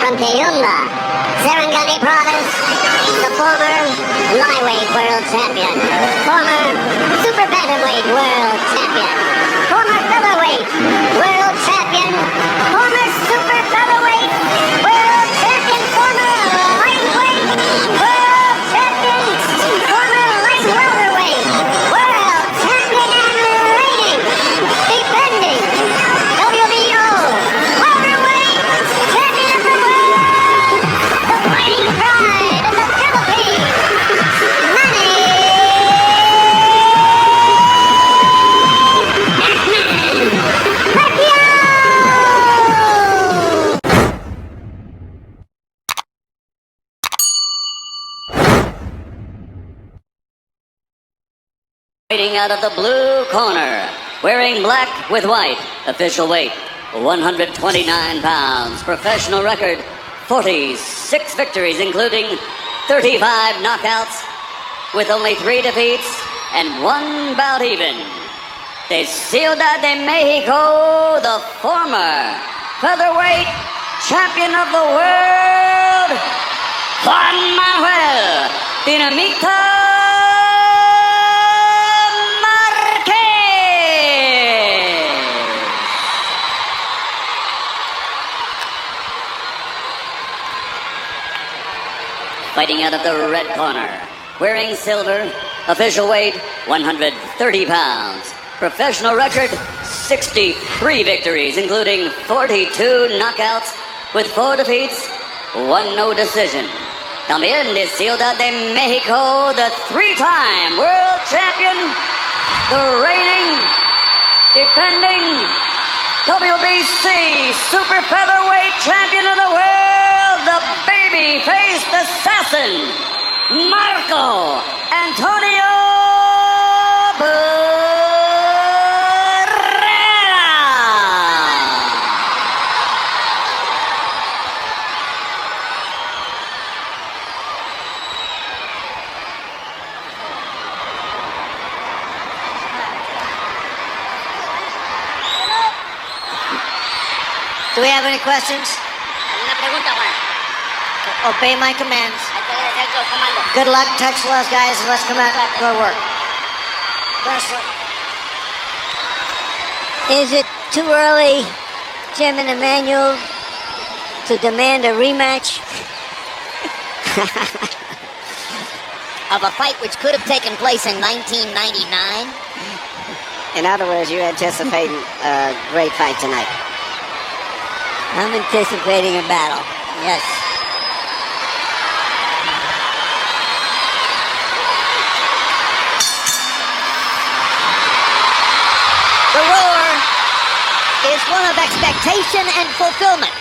from Tayumba, Serengeti Province, the former lightweight world champion, former super featherweight world champion, former featherweight world champion, former super featherweight world champion, former lightweight world champion, former light welterweight world champion and reigning, defending WBO welterweight champion of the world, the fighting pride of the Philippines, Manny Pacquiao! Fighting out of the blue corner, wearing black with white, official weight 129 pounds, professional record 46 victories, including 35 knockouts, with only 3 defeats and 1 bout even. De Ciudad de Mexico, the former featherweight champion of the world, Juan Manuel Dinamita Marquez. Fighting out of the red corner, wearing silver, official weight 130 pounds, professional record 63 victories, including 42 knockouts, with 4 defeats, 1 no decision. También de Ciudad de Mexico, the 3-time world champion, the reigning, defending WBC super featherweight champion of the world, the baby-faced assassin, Marco Antonio Barrera. Do we have any questions? Una pregunta, Juan. Obey my commands. Echo comando. Good luck, touch gloves, guys, and let's come out and go to work. Is it too early, Jim and Emmanuel, to demand a rematch? Of a fight which could have taken place in 1999? In other words, you're anticipating a great fight tonight. I'm anticipating a battle, yes. The roar is one of expectation and fulfillment.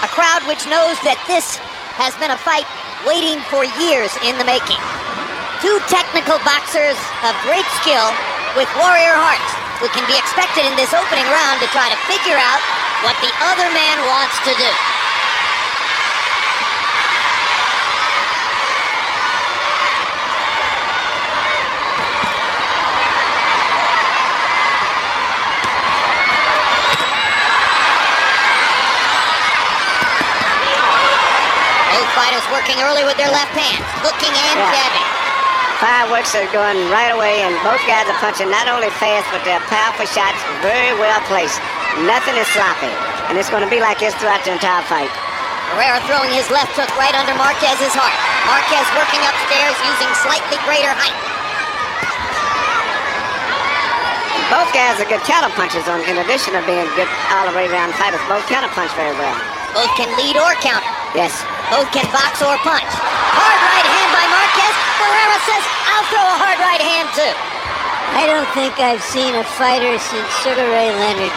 A crowd which knows that this has been a fight waiting for years in the making. 2 technical boxers of great skill with warrior hearts who can be expected in this opening round to try to figure out what the other man wants to do. Both fighters working early with their left hands, hooking and jabbing. Fireworks are going right away, and both guys are punching not only fast, but they're powerful shots, very well placed. Nothing is sloppy, and it's going to be like this throughout the entire fight. Barrera throwing his left hook right under Marquez's heart. Marquez working upstairs using slightly greater height. Both guys are good counter punchers, in addition to being good all the way around fighters. Both counter punch very well. Both can lead or counter. Yes. Both can box or punch. Hard right hand by Marquez. Barrera says, I'll throw a hard right hand too. I don't think I've seen a fighter since Sugar Ray Leonard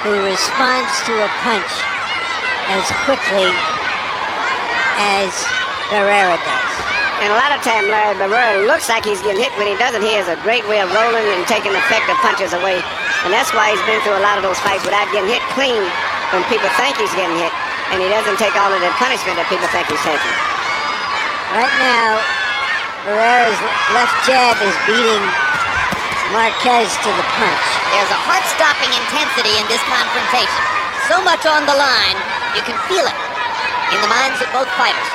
who responds to a punch as quickly as Barrera does. And a lot of time, Larry Barrera looks like he's getting hit. When he doesn't, he has a great way of rolling and taking effective punches away. And that's why he's been through a lot of those fights without getting hit clean when people think he's getting hit. And he doesn't take all of the punishment that people think he's taking. Right now, Barrera's left jab is beating Marquez to the punch. There's a heart-stopping intensity in this confrontation. So much on the line, you can feel it. in the minds of both fighters.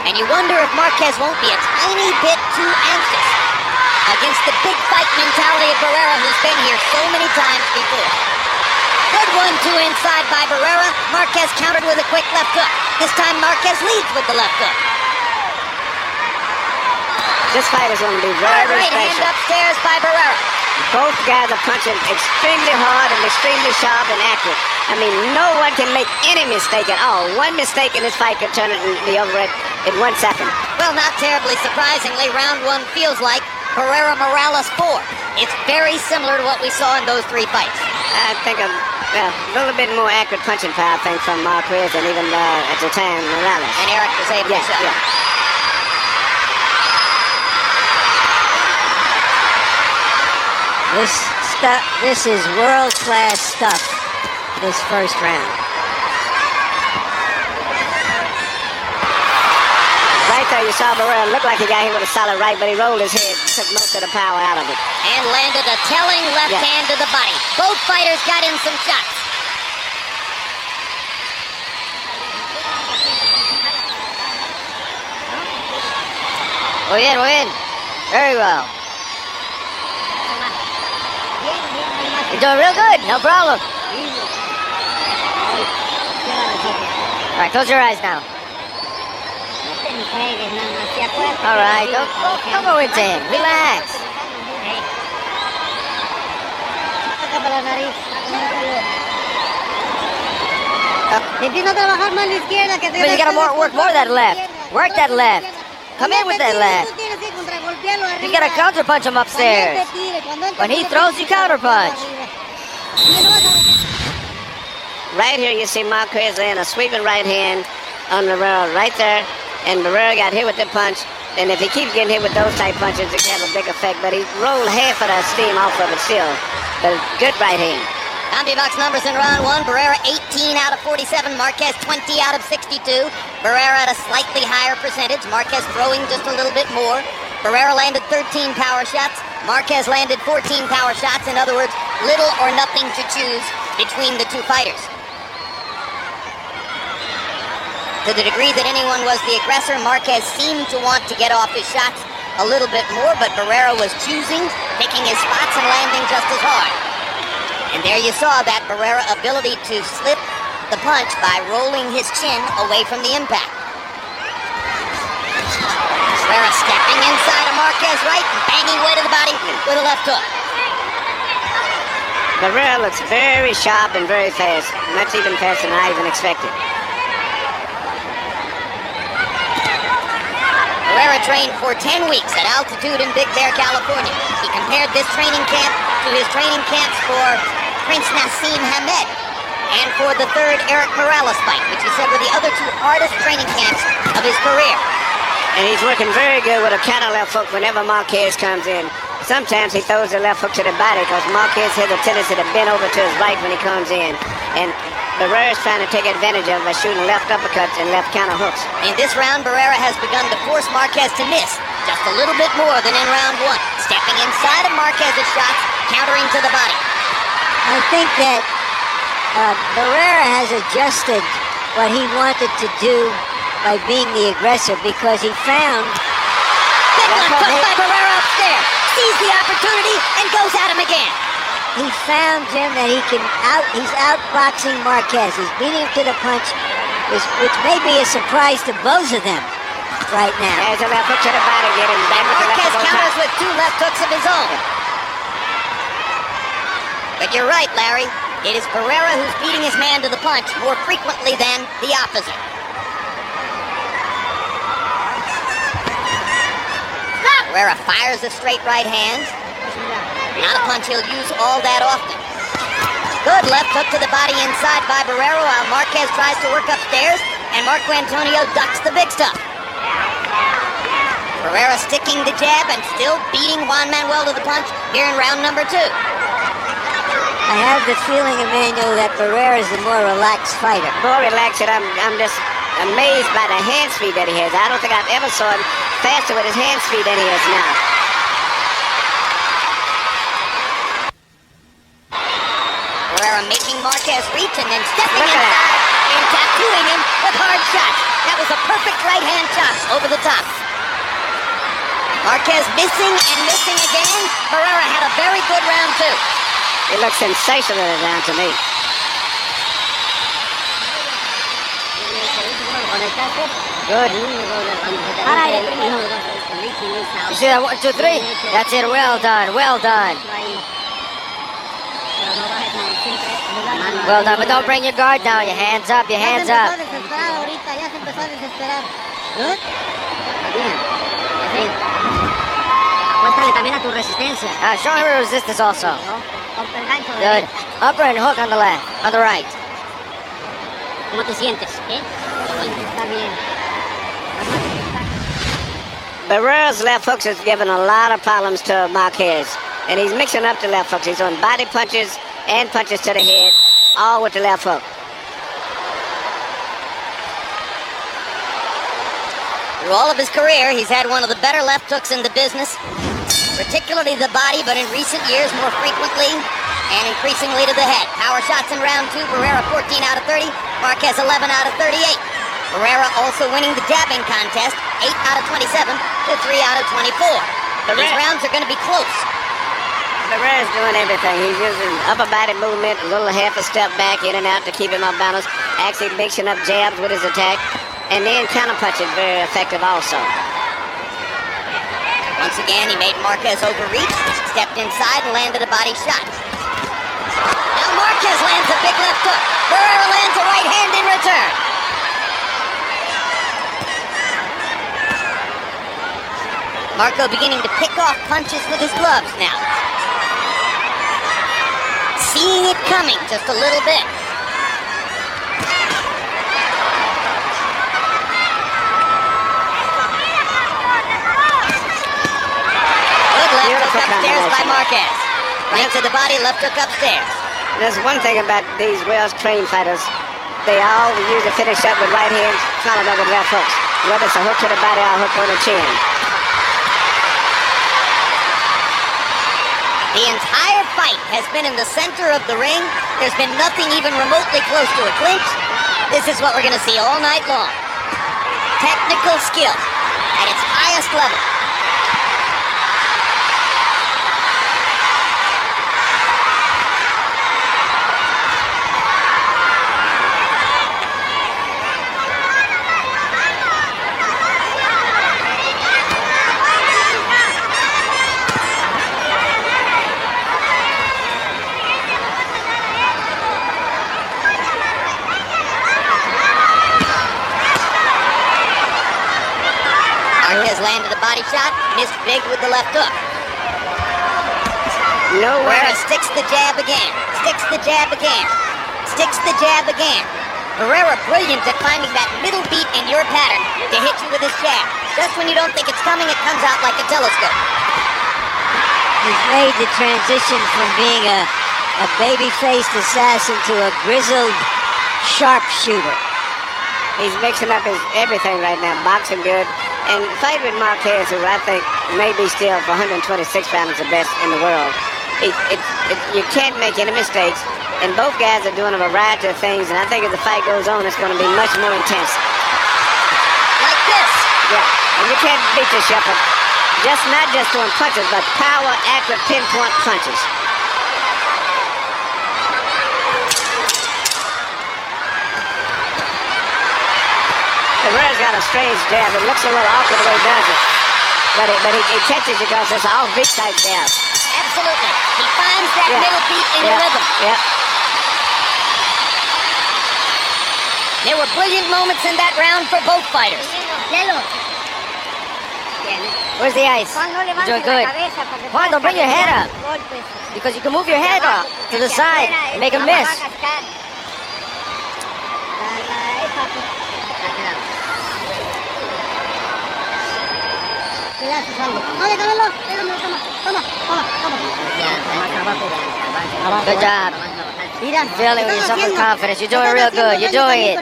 And you wonder if Marquez won't be a tiny bit too anxious against the big fight mentality of Barrera, who's been here so many times before. Good 1-2 inside by Barrera. Marquez countered with a quick left hook. This time Marquez leads with the left hook. This fight is going to be very, very Right hand special. upstairs by Barrera. Both guys are punching extremely hard and extremely sharp and accurate. I mean, no one can make any mistake at all. One mistake in this fight could turn it in the over in 1 second. Well, not terribly surprisingly, round one feels like Barrera Morales 4. It's very similar to what we saw in those 3 fights. I think a little bit more accurate punching power, I think, from Marquez and even at the time Morales. And Eric was able to shut. Yeah. This is world-class stuff, this first round. Right there, you saw Barrera look like he got hit with a solid right, but he rolled his head, took most of the power out of it. And landed a telling left hand to the body. Both fighters got in some shots. Muy bien. Very well. You're doing real good, no problem. All right, close your eyes now. All right, don't go into him. Relax. But you gotta work more that left. Work that left. Come in with that left. You gotta counter punch him upstairs. When he throws, you counter punch. Right here, you see Marquez in a sweeping right hand on Barrera right there, and Barrera got hit with the punch. And if he keeps getting hit with those type punches, it can have a big effect. But he rolled half of the steam off of it still. But good right hand. CompuBox numbers in round one. Barrera 18 out of 47. Marquez 20 out of 62. Barrera at a slightly higher percentage. Marquez throwing just a little bit more. Barrera landed 13 power shots. Marquez landed 14 power shots. In other words, little or nothing to choose between the two fighters. To the degree that anyone was the aggressor, Marquez seemed to want to get off his shots a little bit more, but Barrera was choosing, picking his spots and landing just as hard. And there you saw that Barrera ability to slip the punch by rolling his chin away from the impact. Barrera stepping inside of Marquez right and banging away to the body with a left hook. Barrera looks very sharp and very fast, much even faster than I even expected. Barrera trained for 10 weeks at altitude in Big Bear, California. He compared this training camp to his training camps for Prince Nassim Hamed and for the third Eric Morales fight, which he said were the other 2 hardest training camps of his career. And he's working very good with a counter left hook whenever Marquez comes in. Sometimes he throws the left hook to the body because Marquez has a tendency to bend over to his right when he comes in. And Barrera's trying to take advantage of it by shooting left uppercuts and left counter hooks. In this round, Barrera has begun to force Marquez to miss just a little bit more than in round one, stepping inside of Marquez's shots, countering to the body. I think that Barrera has adjusted what he wanted to do by being the aggressor because he found Big left hook by Barrera upstairs. Sees the opportunity and goes at him again. Jim, that he's outboxing Marquez. He's beating him to the punch, which may be a surprise to both of them right now. There's a left hook to the body, getting back with the left Marquez hook on counters top. with 2 left hooks of his own. But you're right, Larry. It is Barrera who's beating his man to the punch more frequently than the opposite. Barrera fires a straight right hand. Not a punch he'll use all that often. Good left hook to the body inside by Barrera while Marquez tries to work upstairs, and Marco Antonio ducks the big stuff. Barrera sticking the jab and still beating Juan Manuel to the punch here in round number 2. I have the feeling, Emmanuel, that Barrera is a more relaxed fighter. More relaxed, and I'm just amazed by the hand speed that he has. I don't think I've ever saw him faster with his hand speed than he is now. Barrera making Marquez reach and then stepping Look at inside and tattooing him with hard shots. That was a perfect right hand shot over the top. Marquez missing and missing again. Barrera had a very good round two. It looks sensational down to me. Good. You see that 1, 2, 3? That's it. Well done. Well done. Well done. But don't bring your guard down. Your hands up. Your hands up. Show him your resistance also. Good. Upper and hook on the left. On the right. ¿Cómo te sientes? Está bien. Barrera's left hooks has given a lot of problems to Marquez. And he's mixing up the left hooks. He's doing body punches and punches to the head, all with the left hook. Through all of his career, he's had one of the better left hooks in the business, particularly the body, but in recent years, more frequently and increasingly to the head. Power shots in round two, Barrera 14 out of 30, Marquez 11 out of 38. Barrera also winning the jabbing contest, 8 out of 27 to 3 out of 24. These rounds are going to be close. Barrera's doing everything. He's using upper body movement, a little half a step back, in and out to keep him off balance, actually mixing up jabs with his attack, and then counter-punching very effective also. Once again, he made Marquez overreach, stepped inside and landed a body shot. Now Marquez lands a big left hook. Barrera lands a right hand in return. Marco beginning to pick off punches with his gloves now. Seeing it coming just a little bit. Good left hook upstairs by Marquez. Right to the body, left hook upstairs. There's one thing about these well-trained fighters. They all usually finish up with right hands, followed up with left hooks. Whether it's a hook to the body or a hook on the chin. The entire fight has been in the center of the ring. There's been nothing even remotely close to a clinch. This is what we're going to see all night long. Technical skill at its highest level. Marquez landed a body shot, missed big with the left hook. Barrera sticks the jab again, sticks the jab again, sticks the jab again. Barrera brilliant at finding that middle beat in your pattern to hit you with his jab. Just when you don't think it's coming, it comes out like a telescope. He's made the transition from being a baby-faced assassin to a grizzled sharpshooter. He's mixing up his everything right now, boxing good. And fight with Marquez, who I think may be still for 126 pounds the best in the world. You can't make any mistakes. And both guys are doing a variety of things. And I think as the fight goes on, it's going to be much more intense. Like this. Yeah. And you can't beat yourself up. Not just throwing punches, but power, accurate, pinpoint punches. Barrera's got a strange jab. It looks a little awkward the way he does it. But he catches it because it's all big type jab. Absolutely. He finds that middle beat in the rhythm. Yeah. There were brilliant moments in that round for both fighters. Where's the ice? You're doing good. Juan, don't bring your head up. Because you can move your head up to the side and make a miss. Good job. Feeling yourself with confidence. You're doing real good. You're doing it.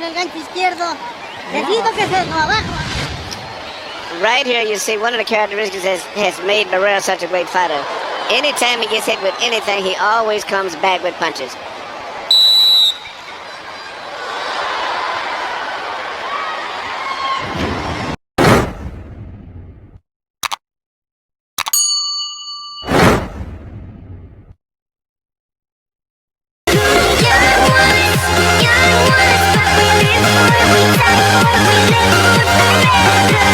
Right here, you see one of the characteristics has made Barrera such a great fighter. Anytime he gets hit with anything, he always comes back with punches. Yeah.